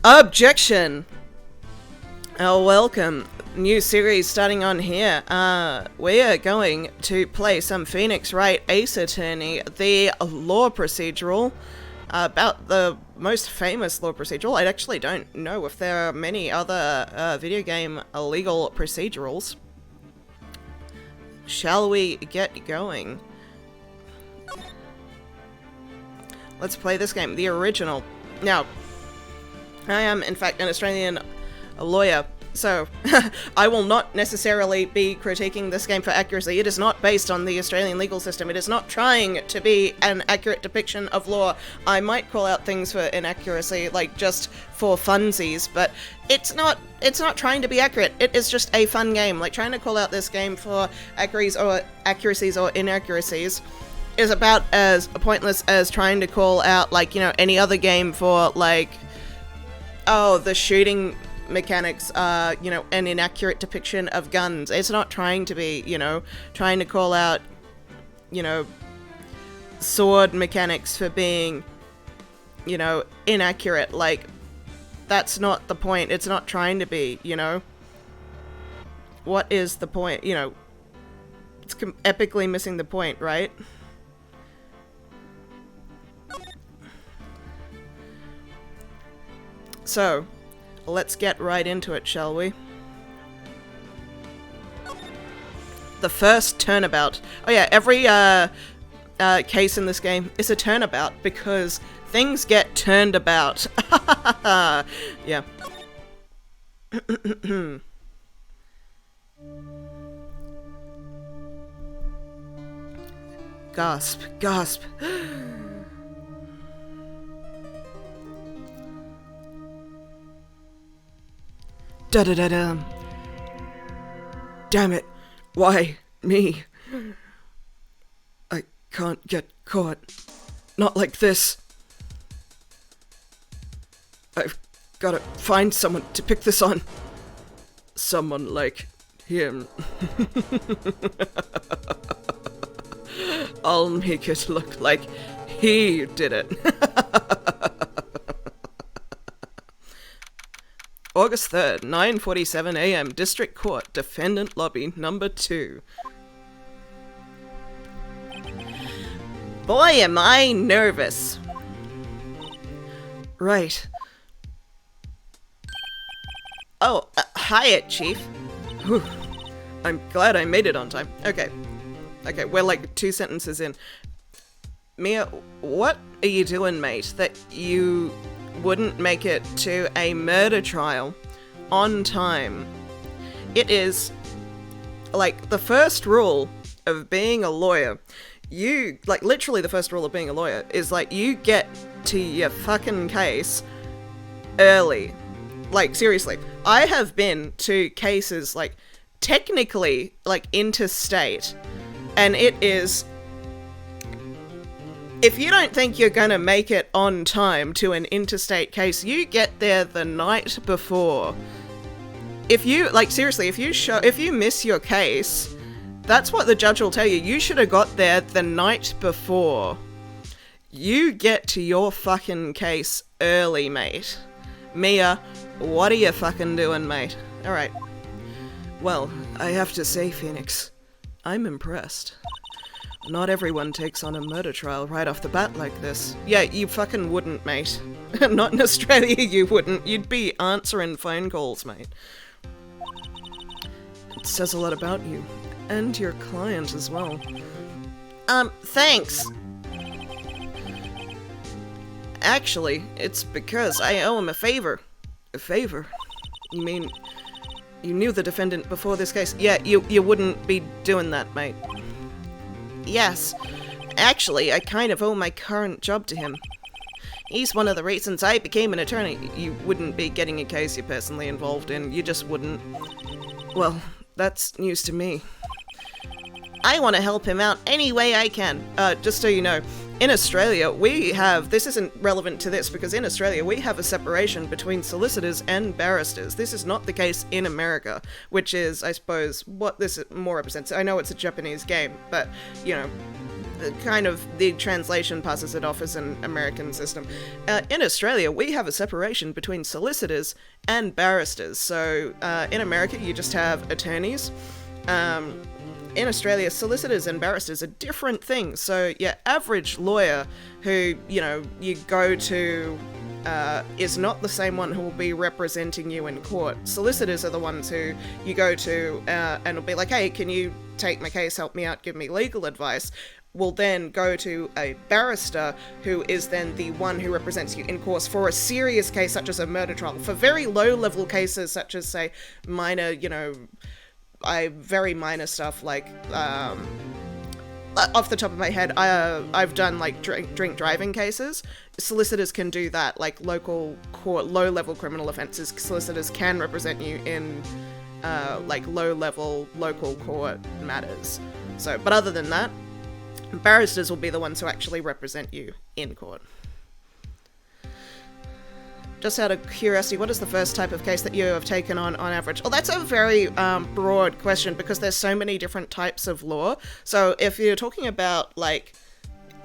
Objection! Welcome. New series starting on here. We are going to play some Phoenix Wright Ace Attorney, the law procedural, about the most famous law procedural. I actually don't know if there are many other video game legal procedurals. Shall we get going? Let's play this game, the original. Now, I am, in fact, an Australian lawyer, so I will not necessarily be critiquing this game for accuracy. It is not based on the Australian legal system. It is not trying to be an accurate depiction of law. I might call out things for inaccuracy, like just for funsies, but it's not trying to be accurate. It is just a fun game. Like, trying to call out this game for accuracies or inaccuracies is about as pointless as trying to call out, like, you know, any other game for, like, oh, the shooting mechanics are, you know, an inaccurate depiction of guns. It's not trying to be, you know, trying to call out, you know, sword mechanics for being, you know, inaccurate. Like, that's not the point. It's not trying to be, you know. What is the point? You know, it's epically missing the point, right? So, let's get right into it, shall we? The first turnabout. Oh yeah, every case in this game is a turnabout because things get turned about. Yeah. Gasp, gasp. Da-da-da-da. Damn it. Why me? I can't get caught. Not like this. I've gotta find someone to pick this on. Someone like him. I'll make it look like he did it. August 3rd, 9:47 a.m. District Court, Defendant Lobby, number 2. Boy, am I nervous. Right. Oh, hiya, Chief. Whew. I'm glad I made it on time. Okay, we're like 2 sentences in. Mia, what are you doing, mate, that you wouldn't make it to a murder trial on time? It is, like, the first rule of being a lawyer. You, like, literally the first rule of being a lawyer is, like, you get to your fucking case early. Like, seriously. I have been to cases, like, technically, like, interstate, and it is... If you don't think you're gonna make it on time to an interstate case, you get there the night before. If you, like, seriously, if you miss your case, that's what the judge will tell you. You should have got there the night before. You get to your fucking case early, mate. Mia, what are you fucking doing, mate? Alright. Well, I have to say, Phoenix, I'm impressed. Not everyone takes on a murder trial right off the bat like this. Yeah, you fucking wouldn't, mate. Not in Australia, you wouldn't. You'd be answering phone calls, mate. It says a lot about you. And your client as well. Thanks! Actually, it's because I owe him a favor. A favor? You mean, you knew the defendant before this case? Yeah, you wouldn't be doing that, mate. Yes. Actually, I kind of owe my current job to him. He's one of the reasons I became an attorney. You wouldn't be getting a case you're personally involved in. You just wouldn't. Well, that's news to me. I want to help him out any way I can. Just so you know, in Australia, we have... This isn't relevant to this, because in Australia, we have a separation between solicitors and barristers. This is not the case in America, which is, I suppose, what this more represents. I know it's a Japanese game, but, you know, kind of the translation passes it off as an American system. In Australia, we have a separation between solicitors and barristers. So in America, you just have attorneys. In Australia, solicitors and barristers are different things. So your average lawyer who, you go to is not the same one who will be representing you in court. Solicitors are the ones who you go to and will be like, hey, can you take my case, help me out, give me legal advice? Will then go to a barrister who is then the one who represents you in court for a serious case such as a murder trial. For very low-level cases such as, say, minor, very minor stuff like, off the top of my head, I've done like drink driving cases. Solicitors can do that, like local court, low-level criminal offences. Solicitors can represent you in like low-level local court matters. So, but other than that, barristers will be the ones who actually represent you in court. Just out of curiosity, what is the first type of case that you have taken on average? Oh, that's a very broad question because there's so many different types of law. So if you're talking about like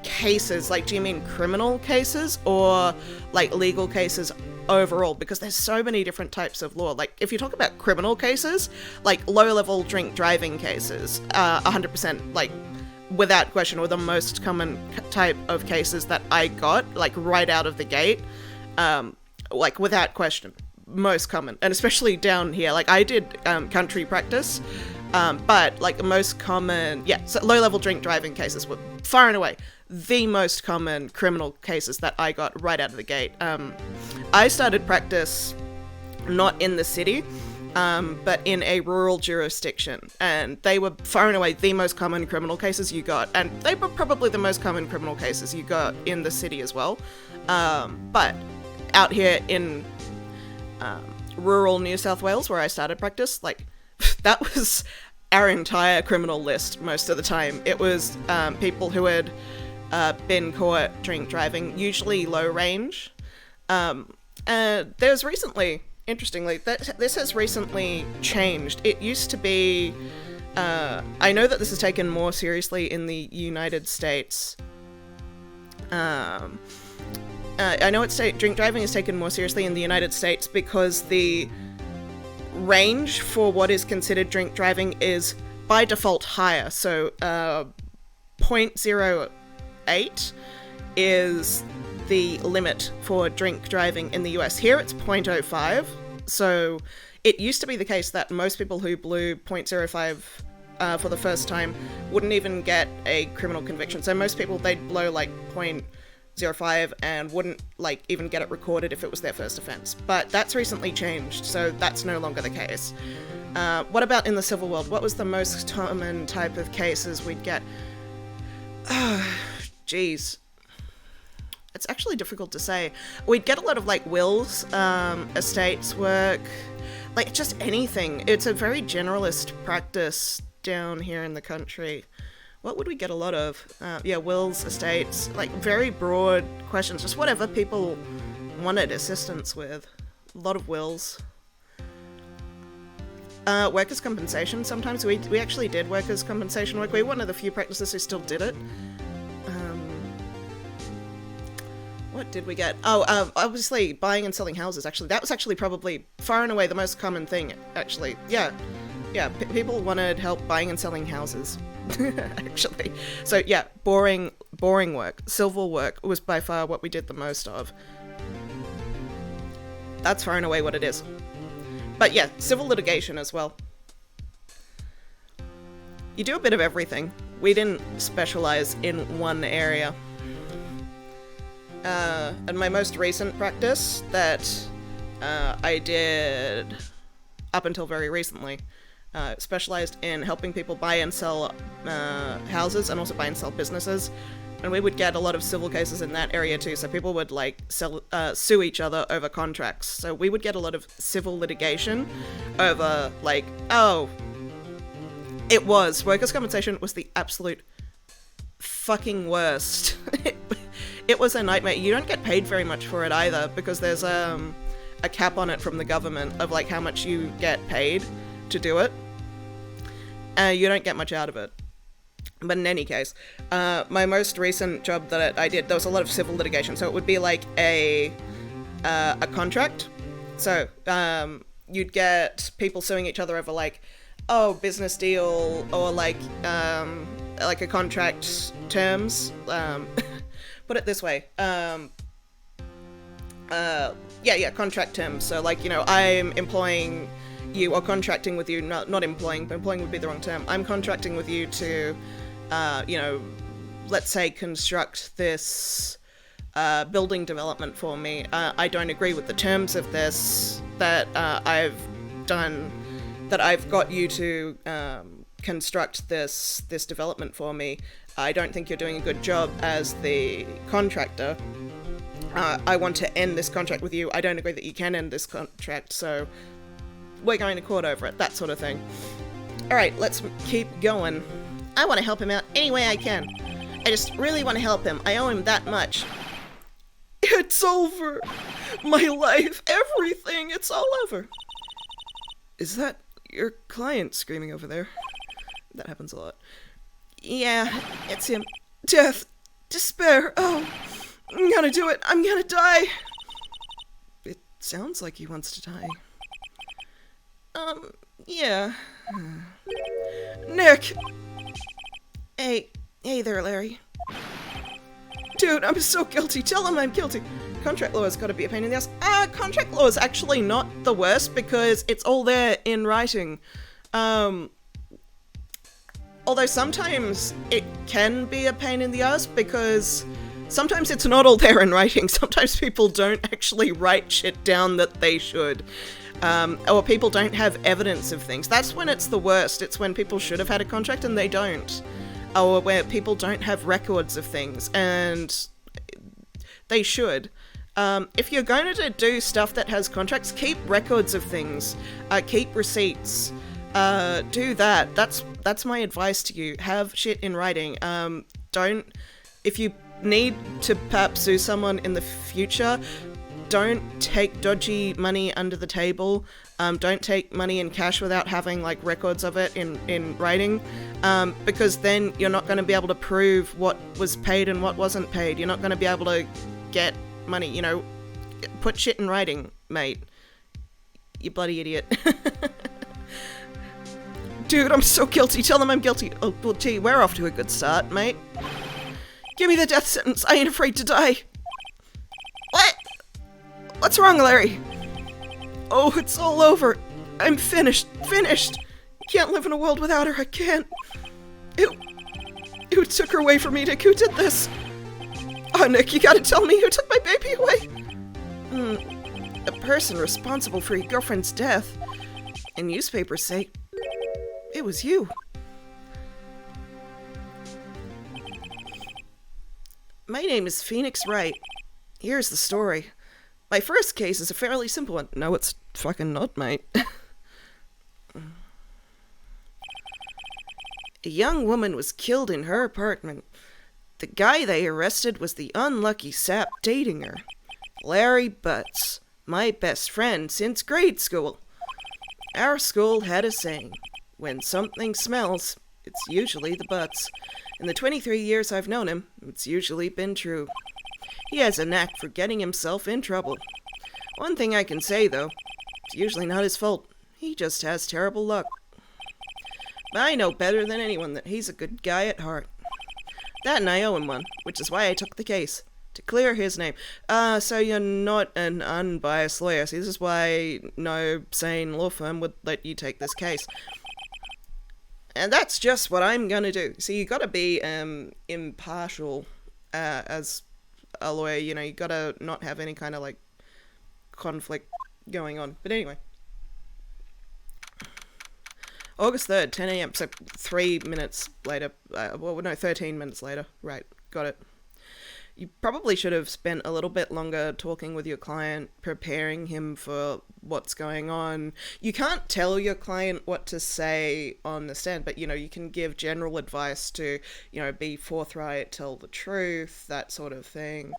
cases, like do you mean criminal cases or like legal cases overall? Because there's so many different types of law. Like if you talk about criminal cases, like low-level drink driving cases, 100% like without question were the most common type of cases that I got like right out of the gate. Like without question, most common, and especially down here. Like I did country practice, but like most common, so low-level drink driving cases were far and away the most common criminal cases that I got right out of the gate. I started practice not in the city, but in a rural jurisdiction, and they were far and away the most common criminal cases you got, and they were probably the most common criminal cases you got in the city as well. But out here in rural New South Wales, where I started practice, like that was our entire criminal list most of the time. It was people who had been caught drink driving, usually low range. There's recently, interestingly, this has recently changed. It used to be, I know that this is taken more seriously in the United States. I know drink driving is taken more seriously in the United States because the range for what is considered drink driving is by default higher. So 0.08 is the limit for drink driving in the US. Here it's 0.05. So it used to be the case that most people who blew 0.05 for the first time wouldn't even get a criminal conviction. So most people, they'd blow like 0.05 and wouldn't like even get it recorded if it was their first offense. But that's recently changed, so that's no longer the case. What about in the civil world? What was the most common type of cases we'd get? Geez. It's actually difficult to say. We'd get a lot of like wills, estates work, like just anything. It's a very generalist practice down here in the country. What would we get a lot of? Wills, estates, like very broad questions, just whatever people wanted assistance with. A lot of wills. Workers' compensation, sometimes we actually did workers' compensation work. We were one of the few practices who still did it. What did we get? Obviously buying and selling houses, actually. That was actually probably far and away the most common thing, actually. Yeah, people wanted help buying and selling houses. Actually. So yeah, boring work. Civil work was by far what we did the most of. That's far and away what it is. But yeah, civil litigation as well. You do a bit of everything. We didn't specialize in one area. And my most recent practice that I did up until very recently specialized in helping people buy and sell houses and also buy and sell businesses. And we would get a lot of civil cases in that area too. So people would like sue each other over contracts. So we would get a lot of civil litigation over like, workers' compensation was the absolute fucking worst. It was a nightmare. You don't get paid very much for it either because there's a cap on it from the government of like how much you get paid to do it. You don't get much out of it. But in any case, my most recent job that I did, there was a lot of civil litigation, so it would be like a contract. So you'd get people suing each other over like, oh, business deal, or like a contract terms. Put it this way. Contract terms. So like, I'm employing you, or contracting with you, not employing, but employing would be the wrong term. I'm contracting with you to, let's say construct this building development for me. I don't agree with the terms of this that I've done, that I've got you to construct this development for me. I don't think you're doing a good job as the contractor. I want to end this contract with you. I don't agree that you can end this contract, so we're going to court over it, that sort of thing. Alright, let's keep going. I want to help him out any way I can. I just really want to help him. I owe him that much. It's over. My life, everything, it's all over. Is that your client screaming over there? That happens a lot. Yeah, it's him. Death. Despair. Oh, I'm gonna do it. I'm gonna die. It sounds like he wants to die. Yeah. Nick! Hey there, Larry. Dude, I'm so guilty. Tell him I'm guilty. Contract law has got to be a pain in the ass. Contract law is actually not the worst because it's all there in writing. Although sometimes it can be a pain in the ass because sometimes it's not all there in writing. Sometimes people don't actually write shit down that they should. Or people don't have evidence of things. That's when it's the worst. It's when people should have had a contract and they don't. Or where people don't have records of things, and they should. If you're going to do stuff that has contracts, keep records of things. Keep receipts. Do that. That's my advice to you. Have shit in writing. If you need to perhaps sue someone in the future, don't take dodgy money under the table. Don't take money in cash without having like records of it in writing, because then you're not going to be able to prove what was paid and what wasn't paid. You're not going to be able to get money, put shit in writing, mate. You bloody idiot. Dude, I'm so guilty. Tell them I'm guilty. Oh, well, gee, we're off to a good start, mate. Give me the death sentence. I ain't afraid to die. What? What's wrong, Larry? Oh, it's all over. I'm finished. Can't live in a world without her. I can't. Who took her away from me, Nick? Who did this? Oh, Nick, you gotta tell me who took my baby away. A person responsible for your girlfriend's death. And newspapers say it was you. My name is Phoenix Wright. Here's the story. My first case is a fairly simple one. No, it's fucking not, mate. A young woman was killed in her apartment. The guy they arrested was the unlucky sap dating her. Larry Butts, my best friend since grade school. Our school had a saying, when something smells, it's usually the butts. In the 23 years I've known him, it's usually been true. He has a knack for getting himself in trouble. One thing I can say, though, it's usually not his fault. He just has terrible luck. But I know better than anyone that he's a good guy at heart. That and I owe him one, which is why I took the case. To clear his name. So you're not an unbiased lawyer. See, this is why no sane law firm would let you take this case. And that's just what I'm gonna do. See, you gotta be impartial as a lawyer, you gotta not have any kind of like conflict going on. But anyway, August 3rd, 10 a.m. So 3 minutes later. 13 minutes later. Right, got it. You probably should have spent a little bit longer talking with your client, preparing him for what's going on. You can't tell your client what to say on the stand, but, you can give general advice to, be forthright, tell the truth, that sort of thing.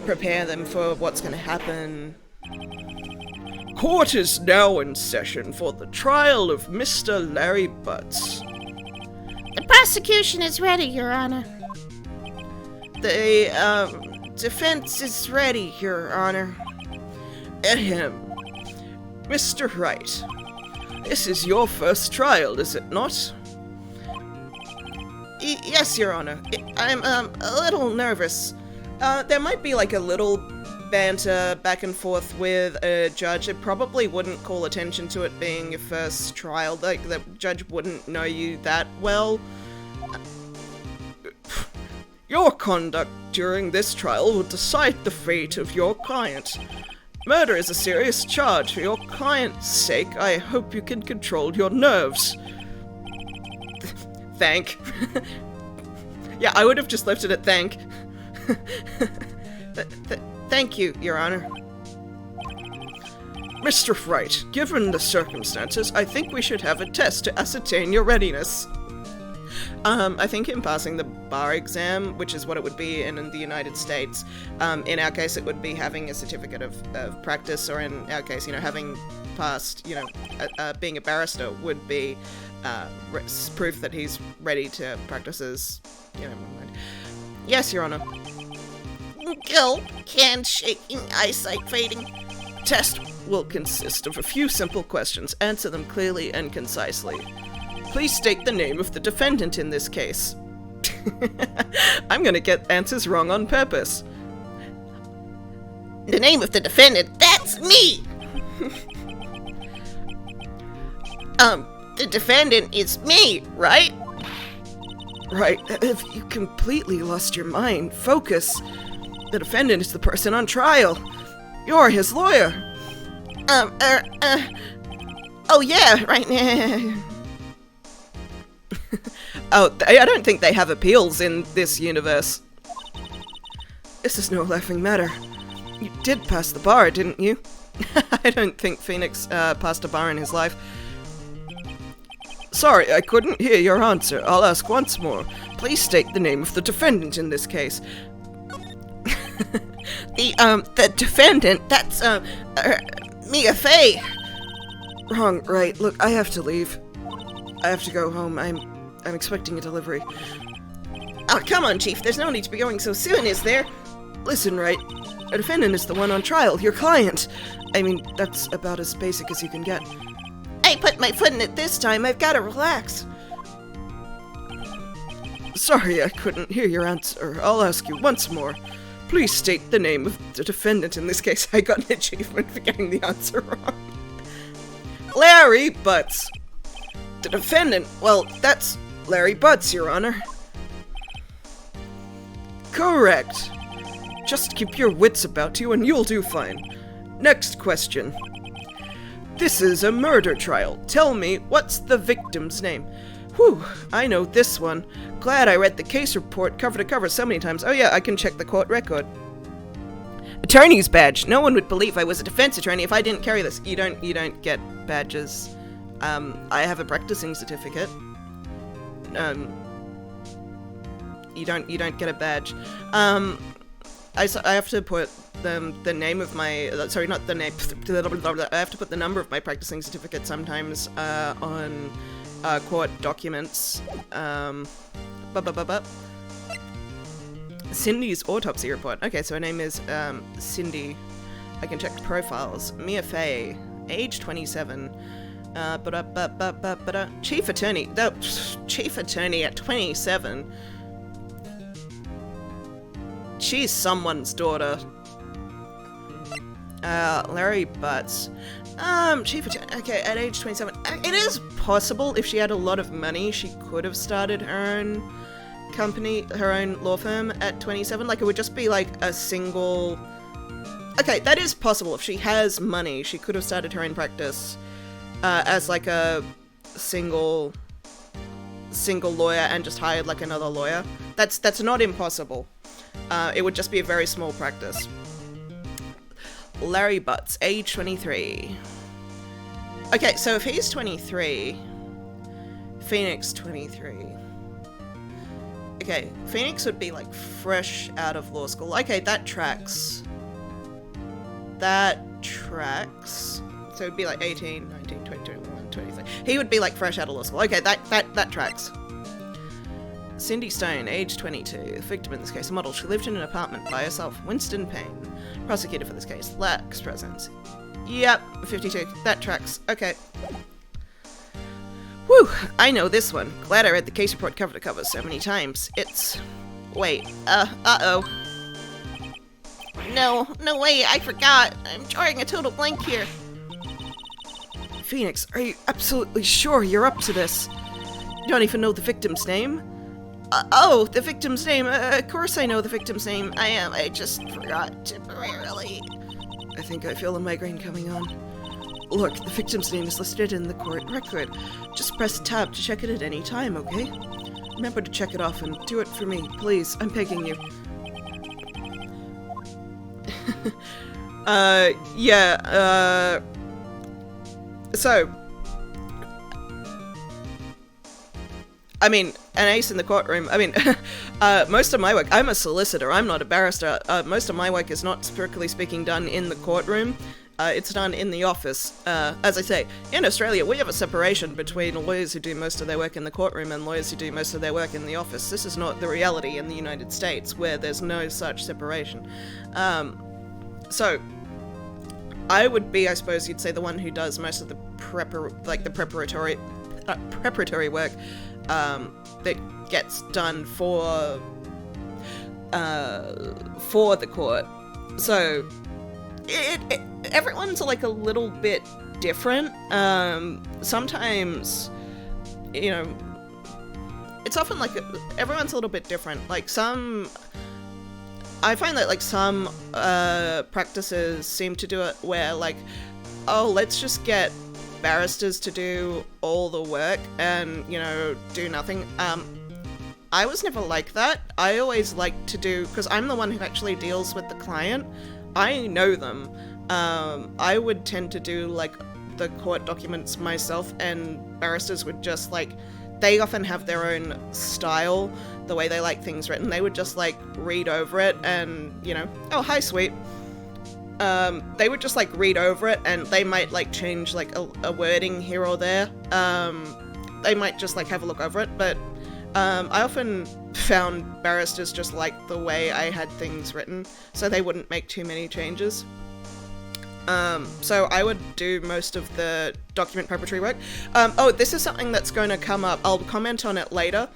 Prepare them for what's going to happen. Court is now in session for the trial of Mr. Larry Butts. The prosecution is ready, Your Honor. The, defense is ready, Your Honor. Ahem. Mr. Wright, this is your first trial, is it not? Yes, Your Honor. I'm, a little nervous. There might be, like, a little banter back and forth with a judge. It probably wouldn't call attention to it being your first trial. Like, the judge wouldn't know you that well. Your conduct during this trial will decide the fate of your client. Murder is a serious charge. For your client's sake, I hope you can control your nerves. Thank. Yeah, I would have just left it at thank. Thank you, Your Honor. Mr. Wright, given the circumstances, I think we should have a test to ascertain your readiness. I think in passing the bar exam, which is what it would be in the United States, in our case it would be having a certificate of practice, or in our case, having passed, being a barrister would be proof that he's ready to practice as, Yes, Your Honor. Gulp, hand shaking, eyesight fading. Test will consist of a few simple questions. Answer them clearly and concisely. Please state the name of the defendant in this case. I'm gonna get answers wrong on purpose. The name of the defendant, that's me! The defendant is me, right? Right, have you completely lost your mind? Focus. The defendant is the person on trial. You're his lawyer. Oh yeah, right. Oh, I don't think they have appeals in this universe. This is no laughing matter. You did pass the bar, didn't you? I don't think Phoenix passed a bar in his life. Sorry, I couldn't hear your answer. I'll ask once more. Please state the name of the defendant in this case. The defendant, that's, Mia Fey. Wrong, right. Look, I have to leave. I have to go home. I'm expecting a delivery. Oh, come on, Chief. There's no need to be going so soon, is there? Listen, Wright. A defendant is the one on trial, your client. I mean, that's about as basic as you can get. I put my foot in it this time. I've got to relax. Sorry, I couldn't hear your answer. I'll ask you once more. Please state the name of the defendant in this case. I got an achievement for getting the answer wrong. Larry Butts. The defendant, well, that's Larry Butts, Your Honor. Correct. Just keep your wits about you and you'll do fine. Next question. This is a murder trial. Tell me, what's the victim's name? Whew, I know this one. Glad I read the case report cover to cover so many times. Oh yeah, I can check the court record. Attorney's badge. No one would believe I was a defense attorney if I didn't carry this. You don't get badges. I have a practicing certificate. You don't get a badge. I have to put the name of my, sorry, not the name, I have to put the number of my practicing certificate sometimes on court documents. Cindy's autopsy report. Okay, so her name is Cindy. I can check profiles. Mia Fey, age 27. Chief attorney. Chief attorney at 27. She's someone's daughter. Larry Butts. Chief attorney. Okay, at age 27. It is possible if she had a lot of money, she could have started her own company, her own law firm at 27. Like, it would just be like a single. Okay, that is possible. If she has money, she could have started her own practice as like a single lawyer and just hired like another lawyer. That's not impossible. It would just be a very small practice. Larry Butts, age 23. Okay, so if he's 23, Phoenix 23. Okay, Phoenix would be like fresh out of law school. Okay, that tracks. That tracks. So it'd be like 18, 19, 20, 21, 23. He would be like fresh out of law school. Okay, that tracks. Cindy Stone, age 22. The victim in this case, a model. She lived in an apartment by herself. Winston Payne. Prosecutor for this case. Lacks presence. Yep, 52. That tracks. Okay. Whew, I know this one. Glad I read the case report cover to cover so many times. It's... Wait, uh-oh. No way, I forgot. I'm drawing a total blank here. Phoenix, are you absolutely sure you're up to this? You don't even know the victim's name? Oh, the victim's name. Of course I know the victim's name. I just forgot temporarily. I think I feel a migraine coming on. Look, the victim's name is listed in the court record. Just press tab to check it at any time, okay? Remember to check it off and do it for me, please. I'm begging you. So, I mean, an ace in the courtroom. I mean, most of my work, I'm a solicitor, I'm not a barrister. Most of my work is not, strictly speaking, done in the courtroom. It's done in the office. As I say, in Australia, we have a separation between lawyers who do most of their work in the courtroom and lawyers who do most of their work in the office. This is not the reality in the United States, where there's no such separation. So, I would be, I suppose you'd say, the one who does most of the preparatory work that gets done for the court. So, everyone's like a little bit different. Sometimes, you know, it's often like everyone's a little bit different. Like I find that like some practices seem to do it where like, oh, let's just get barristers to do all the work and, you know, do nothing. I was never like that. I always like to do, because I'm the one who actually deals with the client. I know them. I would tend to do like the court documents myself, and barristers would just like, they often have their own style, the way they like things written. They would just like read over it and, you know, oh, hi, sweet. They would just like read over it and they might like change like a wording here or there. They might just like have a look over it, but I often found barristers just like the way I had things written, so they wouldn't make too many changes. So I would do most of the document preparatory work. Oh, this is something that's going to come up. I'll comment on it later.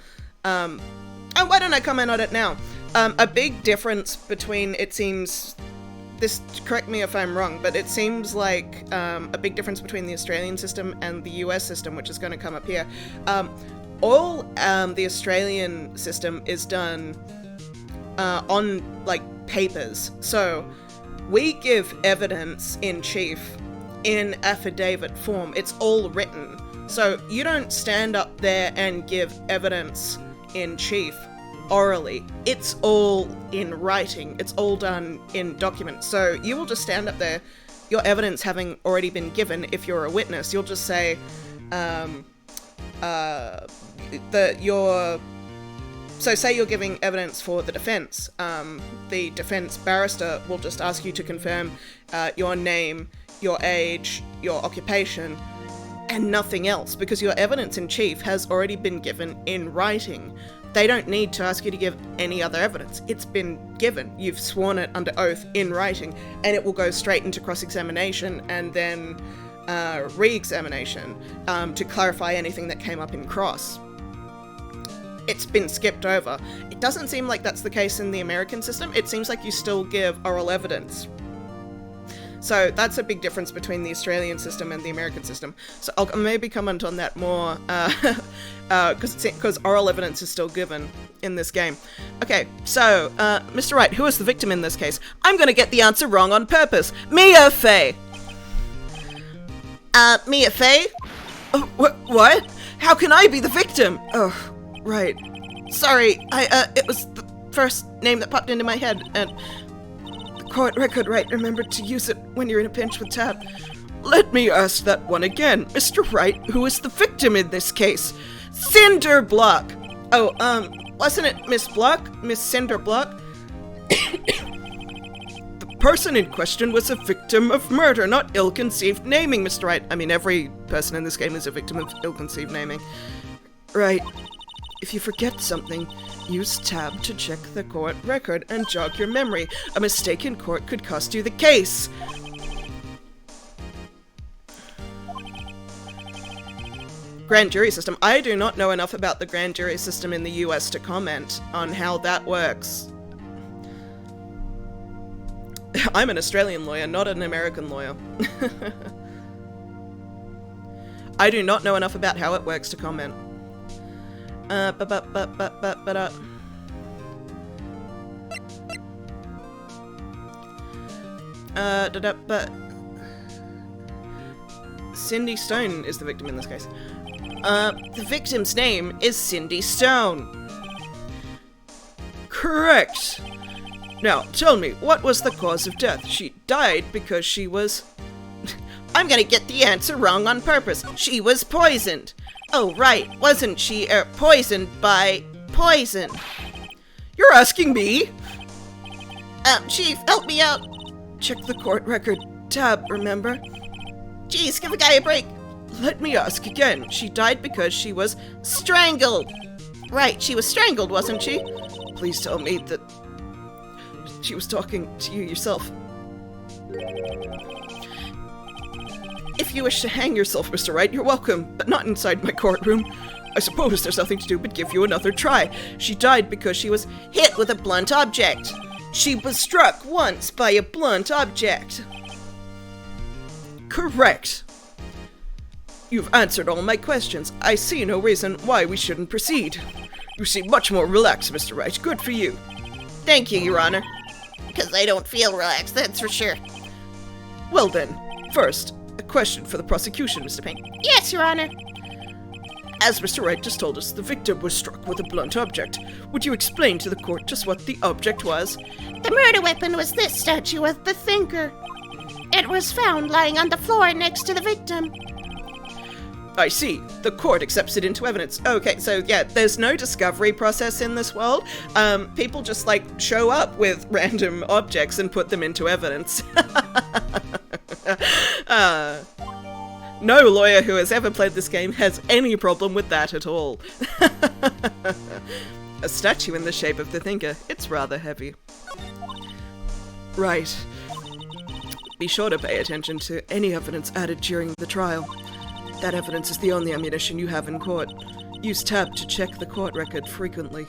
Oh, why don't I comment on it now? A big difference between, it seems, this, correct me if I'm wrong, but it seems like a big difference between the Australian system and the US system, which is going to come up here. All the Australian system is done on, like, papers. So, we give evidence in chief in affidavit form. It's all written. So, you don't stand up there and give evidence in chief orally. It's all in writing. It's all done in documents. So, you will just stand up there, your evidence having already been given. If you're a witness, you'll just say, so say you're giving evidence for the defense. The defense barrister will just ask you to confirm your name, your age, your occupation, and nothing else, because your evidence in chief has already been given in writing. They don't need to ask you to give any other evidence. It's been given. You've sworn it under oath in writing, and it will go straight into cross-examination and then re-examination to clarify anything that came up in cross. It's been skipped over. It doesn't seem like that's the case in the American system. It seems like you still give oral evidence. So that's a big difference between the Australian system and the American system. So I'll maybe comment on that more, because oral evidence is still given in this game. Okay, so, Mr. Wright, who is the victim in this case? I'm gonna get the answer wrong on purpose. Mia Fey! Mia Fey? What? How can I be the victim? Oh, right. Sorry, it was the first name that popped into my head, and the court record, right? Remember to use it when you're in a pinch with tab. Let me ask that one again. Mr. Wright, who is the victim in this case? Cinder Block! Oh, wasn't it Miss Block? Miss Cinder Block? The person in question was a victim of murder, not ill-conceived naming, Mr. Wright. I mean, every person in this game is a victim of ill-conceived naming. Right. If you forget something, use tab to check the court record and jog your memory. A mistake in court could cost you the case. Grand jury system. I do not know enough about the grand jury system in the US to comment on how that works. I'm an Australian lawyer, not an American lawyer. I do not know enough about how it works to comment. Cindy Stone is the victim in this case. The victim's name is Cindy Stone. Correct. Now, tell me, what was the cause of death? She died because she was... I'm gonna get the answer wrong on purpose. She was poisoned. Oh, right. Wasn't she poisoned by poison? You're asking me? Chief, help me out. Check the court record. Tab, remember? Jeez, give a guy a break. Let me ask again. She died because she was strangled. Right, she was strangled, wasn't she? Please tell me that she was talking to you yourself. If you wish to hang yourself, Mr. Wright, you're welcome, but not inside my courtroom. I suppose there's nothing to do but give you another try. She died because she was hit with a blunt object. She was struck once by a blunt object. Correct. You've answered all my questions. I see no reason why we shouldn't proceed. You seem much more relaxed, Mr. Wright. Good for you. Thank you, Your Honor. Because I don't feel relaxed, that's for sure. Well then, first, a question for the prosecution, Mr. Payne. Yes, Your Honor. As Mr. Wright just told us, the victim was struck with a blunt object. Would you explain to the court just what the object was? The murder weapon was this statue of the Thinker. It was found lying on the floor next to the victim. I see. The court accepts it into evidence. Okay, so yeah, there's no discovery process in this world. People just, like, show up with random objects and put them into evidence. No lawyer who has ever played this game has any problem with that at all. A statue in the shape of the Thinker. It's rather heavy. Right. Be sure to pay attention to any evidence added during the trial. That evidence is the only ammunition you have in court. Use tab to check the court record frequently.